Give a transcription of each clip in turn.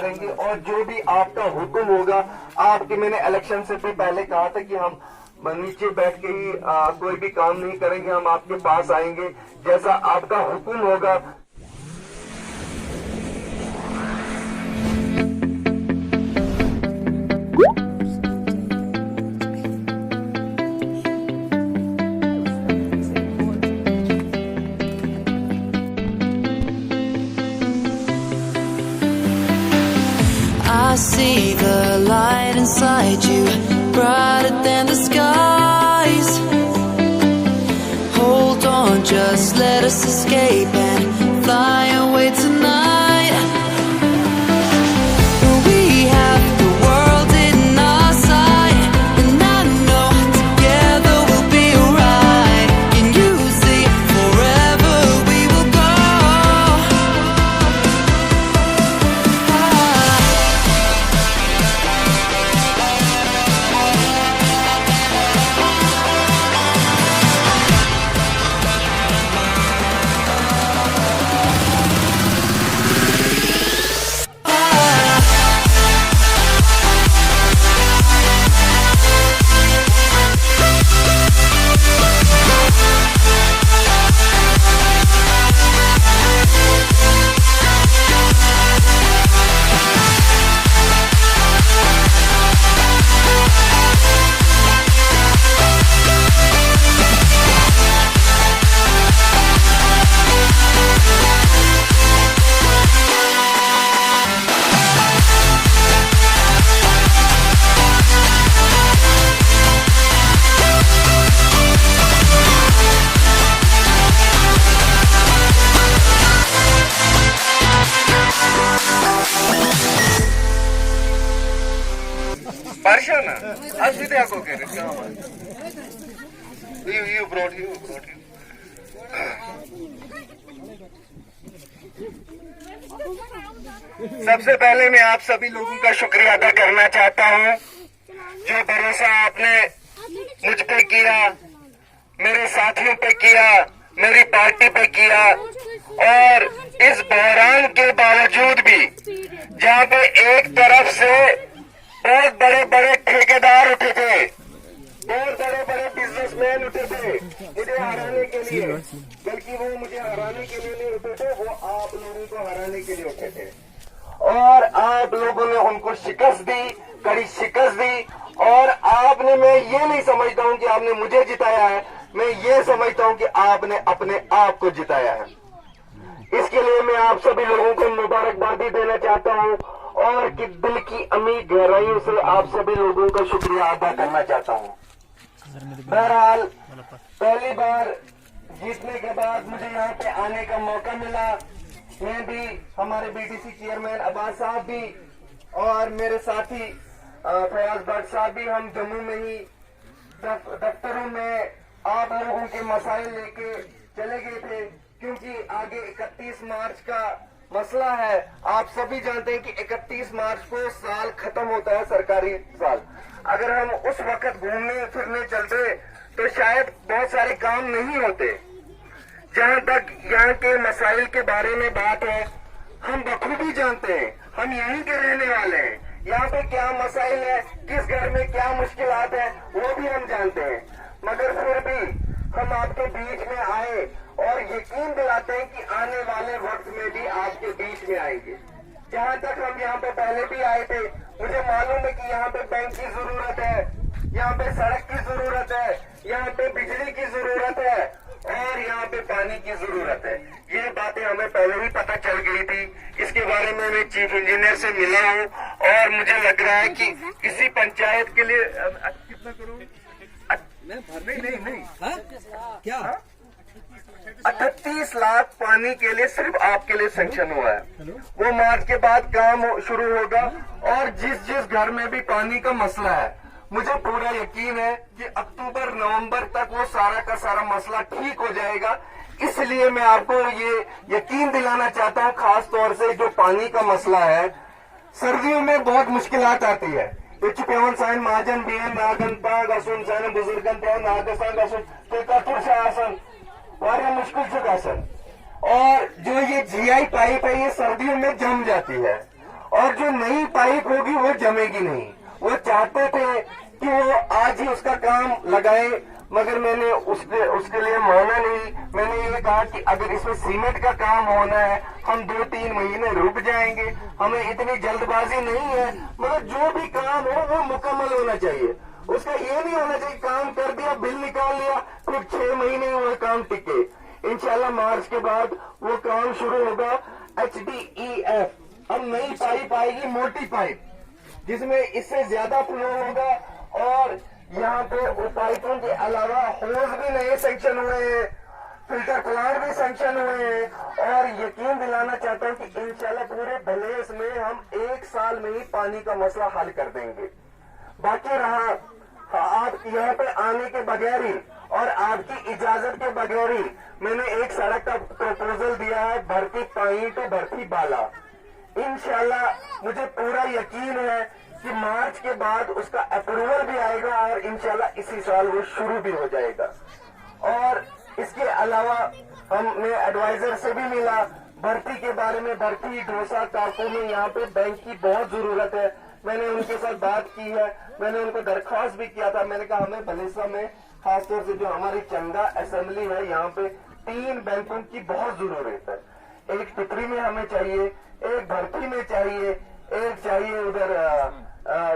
کریں گے اور جو بھی آپ کا حکم ہوگا آپ کے، میں نے الیکشن سے بھی پہلے کہا تھا کہ ہم نیچے بیٹھ کے ہی کوئی بھی کام نہیں کریں گے، ہم آپ کے پاس آئیں گے جیسا آپ کا حکم ہوگا۔ I see the light inside you, brighter than the skies. Hold on, just let us escape and fly away tonight. We have the world in our sight, and I know together we'll be alright. Can you see forever we will go? Parshana, asli de ako kere. You brought you. سب سے پہلے میں آپ سبھی لوگوں کا شکریہ ادا کرنا چاہتا ہوں جو بھروسہ آپ نے مجھ پہ کیا، میرے ساتھیوں پہ کیا، میری پارٹی پہ کیا، اور اس بحران کے باوجود بھی جہاں پہ ایک طرف سے بہت بڑے بڑے ٹھیکیدار اٹھے تھے، بہت بڑے بڑے بزنس مین اٹھے تھے مجھے ہرانے کے لیے، بلکہ وہ مجھے ہرانے کے لیے نہیں اٹھے تھے، وہ آپ لوگوں کو ہرانے کے لیے اٹھے تھے، اور آپ لوگوں نے ان کو شکست دی، کڑی شکست دی، اور آپ نے، میں یہ نہیں سمجھتا ہوں کہ آپ نے مجھے جتایا ہے، میں یہ سمجھتا ہوں کہ آپ نے اپنے آپ کو جتایا ہے۔ اس کے لیے میں آپ سبھی لوگوں کو مبارکبادی دینا چاہتا ہوں اور کہ دل کی امید گہرائیوں سے آپ سبھی لوگوں کا شکریہ ادا کرنا چاہتا ہوں۔ بہرحال پہلی بار جیتنے کے بعد مجھے یہاں پہ آنے کا موقع ملا، میں بھی، ہمارے بی ٹی سی چیئرمین عباس صاحب بھی اور میرے ساتھی فیاض بٹ صاحب بھی، ہم جموں میں ہی دفتروں میں آپ لوگوں کے مسائل لے کے چلے گئے تھے، کیونکہ آگے 31 مارچ کا مسئلہ ہے۔ آپ سبھی جانتے ہیں کہ 31 مارچ کو سال ختم ہوتا ہے، سرکاری سال۔ اگر ہم اس وقت گھومنے پھرنے چلتے تو شاید بہت سارے کام نہیں ہوتے۔ جہاں تک یہاں کے مسائل کے بارے میں بات ہے، ہم بخوبی جانتے ہیں، ہم یہیں کے رہنے والے ہیں، یہاں پہ کیا مسائل ہے، کس گھر میں کیا مشکلات ہیں وہ بھی ہم جانتے ہیں، مگر پھر بھی ہم آپ کے بیچ میں آئے اور یقین دلاتے ہیں کہ آنے والے وقت میں بھی آپ کے بیچ میں آئیں گے۔ جہاں تک ہم یہاں پہ پہلے بھی آئے تھے، مجھے معلوم ہے کہ یہاں پہ بینک کی ضرورت ہے، یہاں پہ سڑک کی ضرورت ہے، یہاں پہ بجلی کی ضرورت ہے اور یہاں پہ پانی کی ضرورت ہے۔ یہ باتیں ہمیں پہلے ہی پتہ چل گئی تھی، اس کے بارے میں میں چیف انجینئر سے ملا ہوں اور مجھے لگ رہا ہے کہ کسی پنچایت کے لیے کتنا کروں، نہیں کیا 38 لاکھ پانی کے لیے صرف آپ کے لیے سینکشن ہوا ہے، وہ مارچ کے بعد کام شروع ہوگا، اور جس گھر میں بھی پانی کا مسئلہ ہے مجھے پورا یقین ہے کہ اکتوبر نومبر تک وہ سارا کا سارا مسئلہ ٹھیک ہو جائے گا۔ اس لیے میں آپ کو یہ یقین دلانا چاہتا ہوں، خاص طور سے جو پانی کا مسئلہ ہے، سردیوں میں بہت مشکلات آتی ہے، پیون سائن مہاجن بھی ناگن پا گسن سائن بزرگن پہ ناگسان گسن کتر سے آسن واریاہ مشکل سے گسن، اور جو یہ جی آئی پائپ ہے یہ سردیوں میں جم جاتی ہے، اور جو نئی پائپ ہوگی وہ جمے گی نہیں. وہ چاہتے تھے کہ وہ آج ہی اس کا کام لگائے, مگر میں نے اس کے لیے مانا نہیں. میں نے یہ کہا کہ اگر اس میں سیمنٹ کا کام ہونا ہے ہم 2-3 مہینے رک جائیں گے, ہمیں اتنی جلد بازی نہیں ہے, مگر جو بھی کام ہو وہ مکمل ہونا چاہیے. اس کا یہ نہیں ہونا چاہیے کام کر دیا, بل نکال لیا, پھر 6 مہینے وہ کام ٹکے. انشاءاللہ مارچ کے بعد وہ کام شروع ہوگا. HDEF اب نئی پائپ آئے گی, موٹی پائپ, جس میں اس سے زیادہ فلو ہوگا. اور یہاں پہ پائپوں کے علاوہ ہوز بھی نئے سینکشن ہوئے ہیں, فلٹر پلانٹ بھی سینکشن ہوئے ہیں. اور یقین دلانا چاہتا ہوں کہ انشاءاللہ پورے بھلیس میں ہم 1 سال میں ہی پانی کا مسئلہ حل کر دیں گے. باقی رہا آپ یہاں پہ آنے کے بغیر ہی اور آپ کی اجازت کے بغیر ہی میں نے ایک سڑک کا پروپوزل دیا ہے, بھرتی پائیں ٹو بھرتی بالا. انشاءاللہ مجھے پورا یقین ہے کہ مارچ کے بعد اس کا اپروول بھی آئے گا اور انشاءاللہ اسی سال وہ شروع بھی ہو جائے گا. اور اس کے علاوہ ہم نے ایڈوائزر سے بھی ملا بھرتی کے بارے میں. بھرتی ڈوسا کاکو میں یہاں پہ بینک کی بہت ضرورت ہے. میں نے ان کے ساتھ بات کی ہے, میں نے ان کو درخواست بھی کیا تھا. میں نے کہا ہمیں بھلیسا میں خاص طور سے جو ہماری چنگا اسمبلی ہے یہاں پہ 3 بینکوں کی بہت ضرورت ہے. ایک ٹکری میں ہمیں چاہیے, ایک بھرتی میں چاہیے, ایک چاہیے ادھر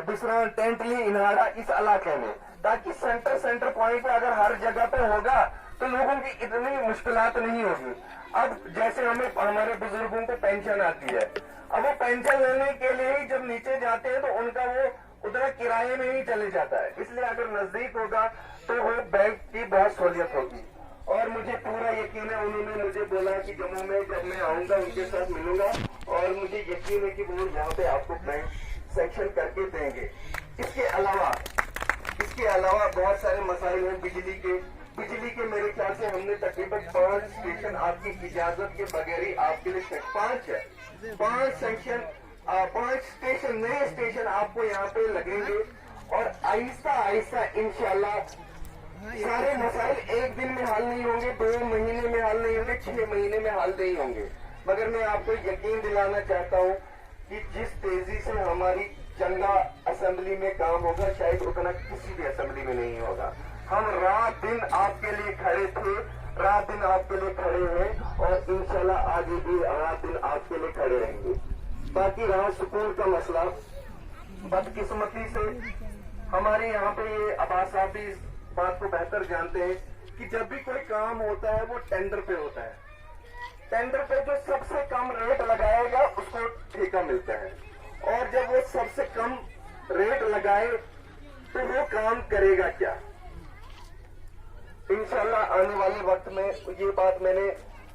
بسران ٹینٹلی انہارا اس علاقے میں, تاکہ سینٹر پوائنٹ پہ اگر ہر جگہ پہ ہوگا تو لوگوں کی اتنی مشکلات نہیں ہوگی. اب جیسے ہمارے بزرگوں کو پینشن آتی ہے, اب وہ پینشن لینے کے لیے ہی جب نیچے جاتے ہیں تو ان کا وہ ادھر کرائے میں ہی چلے جاتا ہے. اس لیے اگر نزدیک ہوگا تو وہ بینک کی بہت سہولت ہوگی. اور مجھے پورا یقین ہے, انہوں نے مجھے بولا کہ جموں میں جب میں آؤں گا ان کے ساتھ ملوں گا, اور مجھے یقین ہے کہ وہ یہاں پہ آپ کو بینک سیکشن کر کے دیں گے. اس کے علاوہ بہت سارے مسائل ہیں. بجلی کے میرے خیال سے ہم نے تقریباً 5 اسٹیشن آپ کی اجازت کے بغیر ہی آپ کے لیے 5 ہے, 5 سیکشن 5 اسٹیشن نئے اسٹیشن آپ کو یہاں پہ لگیں گے. اور آہستہ آہستہ انشاءاللہ سارے مسائل ایک دن میں حل نہیں ہوں گے, 2 مہینے میں حل نہیں ہوں گے, 6 مہینے میں حل نہیں ہوں گے. مگر میں آپ کو یقین دلانا چاہتا ہوں کہ جس تیزی سے ہماری چنگا اسمبلی میں کام ہوگا شاید اتنا کسی بھی اسمبلی میں نہیں ہوگا. ہم رات دن آپ کے لیے کھڑے تھے, رات دن آپ کے لیے کھڑے ہیں, اور انشاءاللہ آگے بھی رات دن آپ کے لیے کھڑے رہیں گے. باقی رہا سکول کا مسئلہ, بدقسمتی سے ہمارے یہاں پہ یہ عباس صاحب بھی اس بات کو بہتر جانتے ہیں کہ جب بھی کوئی کام ہوتا ہے وہ ٹینڈر پہ ہوتا ہے. ٹینڈر پہ جو سب سے کم ریٹ لگائے گا اس کو ٹھیکہ ملتا ہے, اور جب وہ سب سے کم ریٹ لگائے تو وہ کام کرے گا کیا. انشاءاللہ آنے والے وقت میں یہ بات میں نے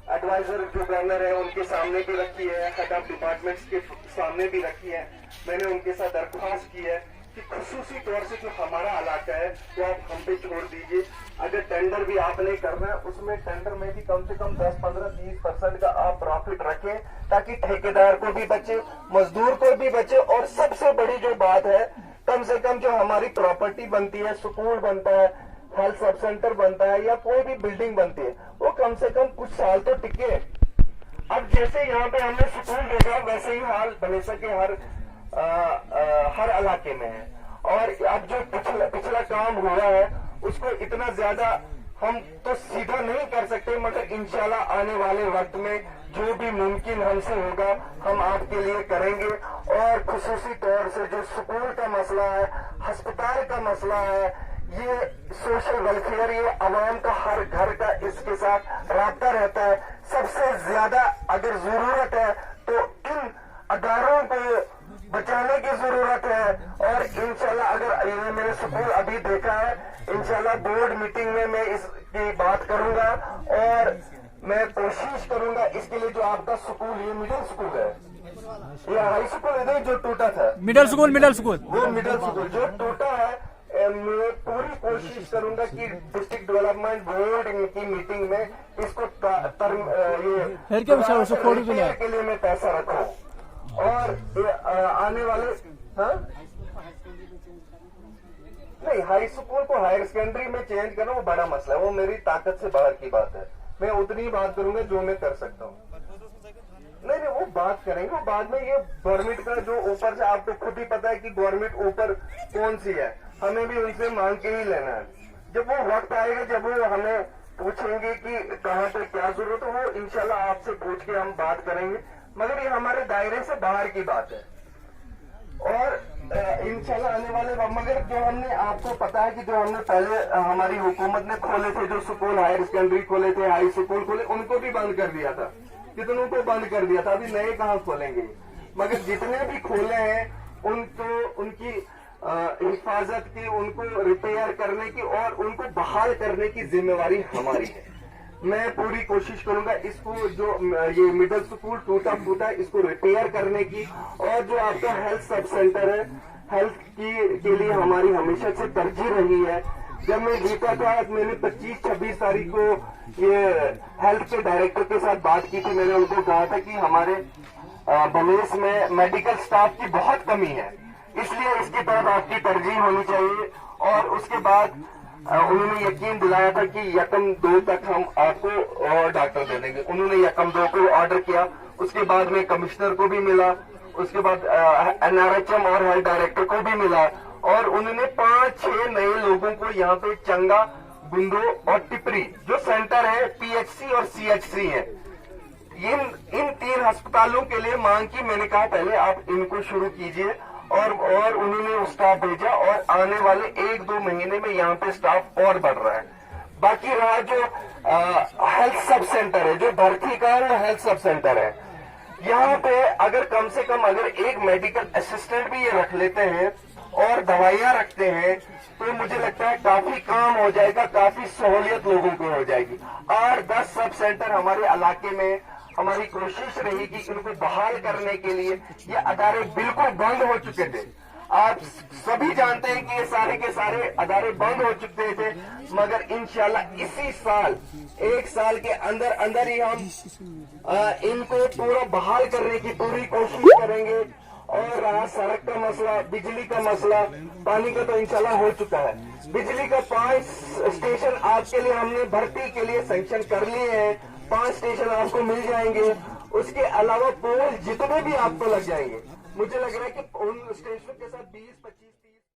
ایڈوائزر جو گورنر ہے ان کے سامنے بھی رکھی ہے, ہیڈ آف ڈپارٹمنٹس کے سامنے بھی رکھی ہے. میں نے ان کے ساتھ درخواست کی ہے کہ خصوصی طور سے جو ہمارا علاقہ ہے وہ آپ ہم پہ چھوڑ دیجیے. اگر ٹینڈر بھی آپ نے کرنا ہے اس میں ٹینڈر میں بھی کم سے کم 10-15-20% کا آپ پروفٹ رکھیں, تاکہ ٹھیکیدار کو بھی بچے, مزدور کو بھی بچے. اور سب سے بڑی جو بات ہے, کم سے کم جو ہماری پراپرٹی بنتی ہے, سکول بنتا ہے, ہیلتھ سب سینٹر بنتا ہے, یا کوئی بھی بلڈنگ بنتی ہے, وہ کم سے کم کچھ سال تو ٹکے. اب جیسے یہاں پہ ہم نے سکول دیکھا ویسے ہی حال بھلیسا کے ہر علاقے میں ہے. اور اب جو پچھلا کام ہوا ہے اس کو اتنا زیادہ ہم تو سیدھا نہیں کر سکتے, مگر انشاءاللہ آنے والے وقت میں جو بھی ممکن ہم سے ہوگا ہم آپ کے لیے کریں گے. اور خصوصی طور سے جو سکول کا مسئلہ ہے, ہسپتال کا مسئلہ ہے, یہ سوشل ویلفیئر, یہ عوام کا ہر گھر کا اس کے ساتھ رابطہ رہتا ہے. سب سے زیادہ اگر ضرورت ہے تو ان اداروں کو بچانے کی ضرورت ہے. اور انشاءاللہ اگر یہ میں نے سکول ابھی دیکھا ہے, انشاءاللہ بورڈ میٹنگ میں اس کی بات کروں گا, اور میں کوشش کروں گا اس کے لیے جو آپ کا سکول, یہ مڈل سکول ہے, یہ ہائی سکول ہے جو ٹوٹا تھا, مڈل سکول وہ مڈل سکول جو ٹوٹا ہے, میں پوری کوشش کروں گا کہ ڈسٹرکٹ ڈیولپمنٹ بورڈ کی میٹنگ میں اس کو کے لیے میں پیسہ رکھوں. اور آنے والے نہیں, ہائی اسکول کو ہائر سیکنڈری میں چینج کرنا وہ بڑا مسئلہ ہے, وہ میری طاقت سے باہر کی بات ہے. میں اتنی بات کروں گا جو میں کر سکتا ہوں. نہیں وہ بات کریں گے بعد میں. یہ گورنمنٹ کا جو اوپر سے آپ کو خود ہی پتا ہے کہ گورنمنٹ اوپر کون سی ہے, ہمیں بھی ان سے مانگ کے ہی لینا ہے. جب وہ وقت آئے گا جب وہ ہمیں پوچھیں گے کہ کہاں پہ کیا ضرورت ہے, وہ انشاءاللہ آپ سے پوچھ کے ہم بات کریں گے, مگر یہ ہمارے دائرے سے باہر کی بات ہے. اور انشاءاللہ آنے والے مگر جو ہم نے آپ کو پتا ہے کہ جو ہم نے پہلے ہماری حکومت نے کھولے تھے, جو اسکول ہائر سیکنڈری کھولے تھے, ہائی اسکول کھولے, ان کو بھی بند کر دیا تھا. کتنوں کو بند کر دیا تھا, ابھی نئے کہاں کھولیں گے. مگر جتنے بھی کھولے ہیں ان کو ان کی حفاظت کی, ان کو ریپیئر کرنے کی اور ان کو بحال کرنے کی ذمہ داری ہماری ہے. میں پوری کوشش کروں گا اس کو جو یہ مڈل اسکول ٹوٹا پھوٹا اس کو ریپیئر کرنے کی. اور جو آپ کا ہیلتھ سب سینٹر ہے, ہیلتھ کے لیے ہماری ہمیشہ سے ترجیح رہی ہے. جب میں جیتا تھا میں نے 25-26 تاریخ کو یہ ہیلتھ کے ڈائریکٹر کے ساتھ بات کی تھی. میں نے ان کو کہا تھا کہ ہمارے بلوچ میں میڈیکل سٹاف کی بہت کمی ہے, اس لیے اس کی طرف آپ کی ترجیح ہونی چاہیے. اور اس کے بعد انہوں نے یقین دلایا تھا کہ 1-2 تک ہم آپ کو اور ڈاکٹر دے دیں گے. انہوں نے 1-2 کو آرڈر کیا. اس کے بعد میں کمشنر کو بھی ملا, اس کے بعد NRHM اور ہیلتھ ڈائریکٹر کو بھی ملا, اور انہوں نے 5-6 نئے لوگوں کو یہاں پہ چنگا, گندو اور ٹپری جو سینٹر ہے PHC اور CHC ہے, ان 3 ہسپتالوں کے لیے مانگ کی. میں نے کہا پہلے آپ ان کو شروع کیجئے, اور انہوں نے اسٹاف بھیجا, اور آنے والے 1-2 مہینے میں یہاں پہ اسٹاف اور بڑھ رہا ہے. باقی رہا جو ہیلتھ سب سینٹر ہے, جو بھرتی کا ہے وہ ہیلتھ سب سینٹر ہے, یہاں پہ اگر کم سے کم اگر ایک میڈیکل اسسٹنٹ بھی یہ رکھ لیتے ہیں اور دوائیاں رکھتے ہیں تو مجھے لگتا ہے کافی کام ہو جائے گا, کافی سہولیت لوگوں کو ہو جائے گی. 8-10 سب سینٹر ہمارے علاقے میں ہماری کوشش رہی کہ ان کو بحال کرنے کے لیے. یہ ادارے بالکل بند ہو چکے تھے, آپ سبھی جانتے ہیں کہ یہ سارے کے سارے ادارے بند ہو چکے تھے, مگر انشاءاللہ اسی سال 1 سال کے اندر ہی ہم ان کو پورا بحال کرنے کی پوری کوشش کریں گے. اور رہا سڑک کا مسئلہ, بجلی کا مسئلہ, پانی کا تو انشاءاللہ ہو چکا ہے. بجلی کا 5 اسٹیشن آپ کے لیے ہم نے بھرتی کے لیے سینکشن کر لیے ہیں, 5 اسٹیشن آپ کو مل جائیں گے. اس کے علاوہ پول جتنے بھی آپ کو لگ جائیں گے, مجھے لگ رہا ہے کہ ان اسٹیشن کے ساتھ 20-25